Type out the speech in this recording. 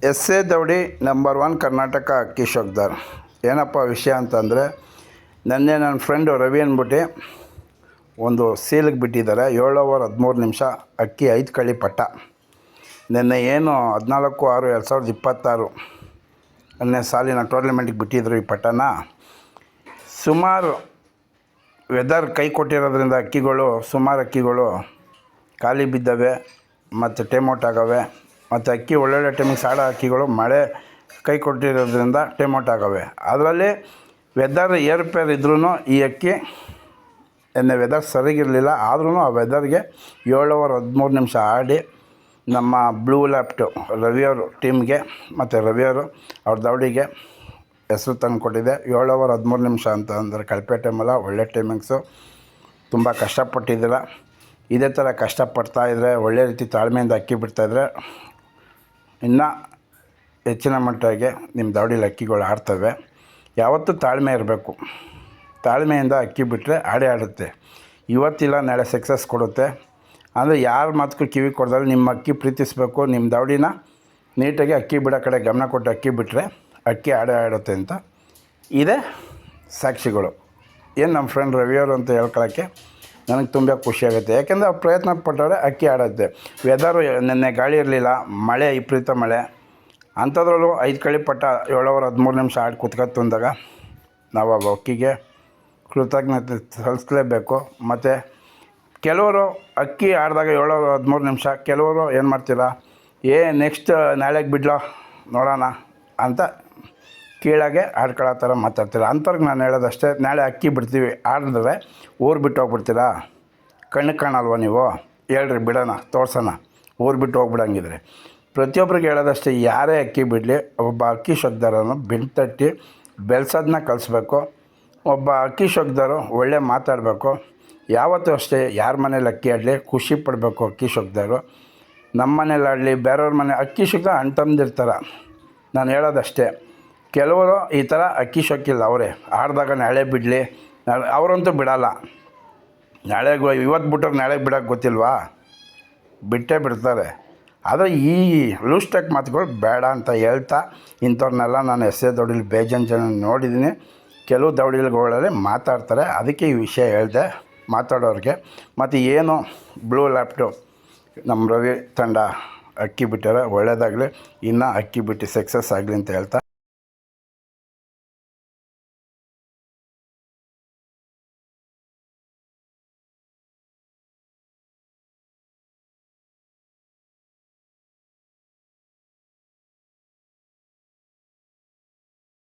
S A ದೌಡಿ number 1 Karnataka ಅಕ್ಕಿ ಶೋಕ್ದಾರ್. ಏನಪ್ಪ ವಿಷಯ ಅಂತಂದರೆ, ನನ್ನ ಫ್ರೆಂಡು ರವಿ ಅಂದ್ಬಿಟ್ಟು ಒಂದು ಸೇಲಿಗೆ ಬಿಟ್ಟಿದ್ದಾರೆ. 7 ಓವರ್ 13 ನಿಮಿಷ ಅಕ್ಕಿ 5 ಕಳಿ ಪಟ್ಟ. ನಿನ್ನೆ ಏನು 14/6/2026 ಅನ್ನೇ ಸಾಲಿನ ಟೂರ್ನಮೆಂಟಿಗೆ ಬಿಟ್ಟಿದ್ರು ಈ ಪಟ್ಟನ. ಸುಮಾರು ವೆದರ್ ಕೈ ಕೊಟ್ಟಿರೋದ್ರಿಂದ ಸುಮಾರು ಅಕ್ಕಿಗಳು ಖಾಲಿ ಬಿದ್ದವೆ ಮತ್ತು ಟೈಮೌಟ್ ಆಗವೆ. ಮತ್ತು ಅಕ್ಕಿ ಒಳ್ಳೊಳ್ಳೆ ಟೈಮಿಗೆ ಸಾಡೋ ಅಕ್ಕಿಗಳು ಮಳೆ ಕೈ ಕೊಟ್ಟಿರೋದ್ರಿಂದ ಟೈಮೌಟ್ ಆಗವೆ. ಅದರಲ್ಲಿ ವೆದರ್ ಏರುಪೇರು ಇದ್ರೂ ಈ ಅಕ್ಕಿ ಎನ್ನೆ ವೆದರ್ ಸರಿಗಿರಲಿಲ್ಲ. ಆದ್ರೂ ಆ ವೆದರ್ಗೆ 7 ಓವರ್ 13 ನಿಮಿಷ ಆಡಿ ನಮ್ಮ ಬ್ಲೂ ಲ್ಯಾಪ್ಟು ರವಿಯವರು ಟೀಮ್ಗೆ ಮತ್ತು ರವಿಯವರು ಅವ್ರ ದೌಡಿಗೆ ಹೆಸರು ತಂದು ಕೊಟ್ಟಿದೆ. 7 ಓವರ್ 13 ನಿಮಿಷ ಅಂತ ಅಂದರೆ ಕಳಪೆ ಟೈಮಲ್ಲ, ಒಳ್ಳೆ ಟೈಮಿಂಗ್ಸು. ತುಂಬ ಕಷ್ಟಪಟ್ಟಿದ್ದೀರ. ಇದೇ ಥರ ಕಷ್ಟಪಡ್ತಾಯಿದ್ರೆ, ಒಳ್ಳೆ ರೀತಿ ತಾಳ್ಮೆಯಿಂದ ಅಕ್ಕಿ ಬಿಡ್ತಾಯಿದ್ರೆ ಇನ್ನೂ ಹೆಚ್ಚಿನ ಮಟ್ಟಿಗೆ ನಿಮ್ಮ ದೌಡಿಲಿ ಅಕ್ಕಿಗಳು ಆಡ್ತವೆ. ಯಾವತ್ತೂ ತಾಳ್ಮೆ ಇರಬೇಕು. ತಾಳ್ಮೆಯಿಂದ ಅಕ್ಕಿ ಬಿಟ್ಟರೆ ಆಡೇ ಆಡುತ್ತೆ. ಇವತ್ತಿಲ್ಲ ನಾಳೆ ಸಕ್ಸಸ್ ಕೊಡುತ್ತೆ. ಅಂದರೆ ಯಾರ ಮಾತಕ್ಕೂ ಕಿವಿ ಕೊಡ್ದಲ್ಲಿ ನಿಮ್ಮ ಅಕ್ಕಿ ಪ್ರೀತಿಸಬೇಕು. ನಿಮ್ಮ ದೌಡಿನ ನೀಟಾಗಿ ಅಕ್ಕಿ ಬಿಡೋ ಕಡೆ ಗಮನ ಕೊಟ್ಟು ಅಕ್ಕಿ ಬಿಟ್ಟರೆ ಅಕ್ಕಿ ಆಡೇ ಆಡುತ್ತೆ ಅಂತ ಇದೇ ಸಾಕ್ಷಿಗಳು. ಏನು ನಮ್ಮ ಫ್ರೆಂಡ್ ರವಿಯವರು ಅಂತ ಹೇಳ್ಕೊಳ್ಳೋಕ್ಕೆ ನನಗೆ ತುಂಬ ಖುಷಿಯಾಗುತ್ತೆ. ಯಾಕೆಂದರೆ ಅವ್ರು ಪ್ರಯತ್ನ ಪಟ್ಟವ್ರೆ ಅಕ್ಕಿ ಆಡುತ್ತೆ. ವೆದರು ನೆನ್ನೆ ಗಾಳಿ ಇರಲಿಲ್ಲ, ಮಳೆ ವಿಪರೀತ ಮಳೆ. ಅಂಥದ್ರಲ್ಲೂ 5 ಕಳಿ ಪಟ್ಟ 7 ಓವರ್ 13 ನಿಮಿಷ ಆಡಿ ಕೂತ್ಕೊತು ಅಂದಾಗ ನಾವು ಆ ಅಕ್ಕಿಗೆ ಕೃತಜ್ಞತೆ ಸಲ್ಲಿಸಲೇಬೇಕು. ಮತ್ತು ಕೆಲವರು ಅಕ್ಕಿ ಆಡಿದಾಗ 7 ಓವರ್ 13 ನಿಮಿಷ ಕೆಲವರು ಏನು ಮಾಡ್ತೀರಾ, ನೆಕ್ಸ್ಟ್ ನಾಳೆಗೆ ಬಿಡ್ಲೋ ನೋಡೋಣ ಅಂತ ಕೀಳಾಗೆ ಆಡ್ಕೊಳ್ಳೋ ಥರ ಮಾತಾಡ್ತೀರ. ಅಂಥವ್ರಿಗೆ ನಾನು ಹೇಳೋದಷ್ಟೇ, ನಾಳೆ ಅಕ್ಕಿ ಬಿಡ್ತೀವಿ ಆಡಿದ್ರೆ ಊರು ಬಿಟ್ಟು ಹೋಗ್ಬಿಡ್ತೀರಾ? ಕಣ್ಣಿಗೆ ಕಾಣಲ್ವ ನೀವು? ಹೇಳ್ರಿ, ಬಿಡೋಣ, ತೋರ್ಸೋಣ. ಊರು ಬಿಟ್ಟು ಹೋಗ್ಬಿಡಂಗಿದ್ರೆ ಪ್ರತಿಯೊಬ್ಬರಿಗೆ ಹೇಳೋದಷ್ಟೇ, ಯಾರೇ ಅಕ್ಕಿ ಬಿಡಲಿ ಒಬ್ಬ ಅಕ್ಕಿ ಶೋಕ್ದಾರನು ಬೆಂತಟ್ಟಿ ಬೆಳೆಸೋದನ್ನ ಕಲಿಸ್ಬೇಕು. ಒಬ್ಬ ಅಕ್ಕಿ ಶೋಕ್ದಾರು ಒಳ್ಳೆ ಮಾತಾಡಬೇಕು. ಯಾವತ್ತೂ ಅಷ್ಟೇ, ಯಾರ ಮನೇಲಿ ಅಕ್ಕಿ ಆಡಲಿ ಖುಷಿ ಪಡಬೇಕು ಅಕ್ಕಿ ಶೋಕ್ದಾರು. ನಮ್ಮ ಮನೇಲಿ ಆಡಲಿ ಬೇರೆಯವ್ರ ಮನೆ ಅಕ್ಕಿ ಶೋಕ್ದಾರ ಅಣ್ತಂದಿರ್ತಾರೆ. ನಾನು ಹೇಳೋದಷ್ಟೇ, ಕೆಲವರು ಈ ಥರ ಅಕ್ಕಿ ಶೋಕಿಲ್ಲ, ಅವರೇ ಆಡಿದಾಗ ನಾಳೆ ಬಿಡಲಿ, ಅವರಂತೂ ಬಿಡೋಲ್ಲ. ನಾಳೆಗೆ ಇವತ್ತು ಬಿಟ್ಟೋಗಿ ನಾಳೆಗೆ ಬಿಡೋಕ್ಕೆ ಗೊತ್ತಿಲ್ವಾ? ಬಿಟ್ಟೇ ಬಿಡ್ತಾರೆ. ಆದರೆ ಈ ಲೂಸ್ಟೆಕ್ ಮಾತುಗಳು ಬೇಡ ಅಂತ ಹೇಳ್ತಾ, ಇಂಥವ್ರನ್ನೆಲ್ಲ ನಾನು ಎಸ್ ಎ ದೌಡಿಲಿ ಜನ ನೋಡಿದ್ದೀನಿ. ಕೆಲವು ದೌಡಿಲ್ಗಳಲ್ಲಿ ಮಾತಾಡ್ತಾರೆ. ಅದಕ್ಕೆ ಈ ವಿಷಯ ಹೇಳಿದೆ ಮಾತಾಡೋರಿಗೆ. ಮತ್ತು ಏನು ಬ್ಲೂ ಲ್ಯಾಪ್ಟು ನಮ್ಮ ರವಿ ತಂಡ ಅಕ್ಕಿ ಬಿಟ್ಟಾರೆ, ಒಳ್ಳೆಯದಾಗಲಿ. ಇನ್ನೂ ಅಕ್ಕಿ ಬಿಟ್ಟು ಸಕ್ಸಸ್ ಆಗಲಿ ಅಂತ ಹೇಳ್ತಾ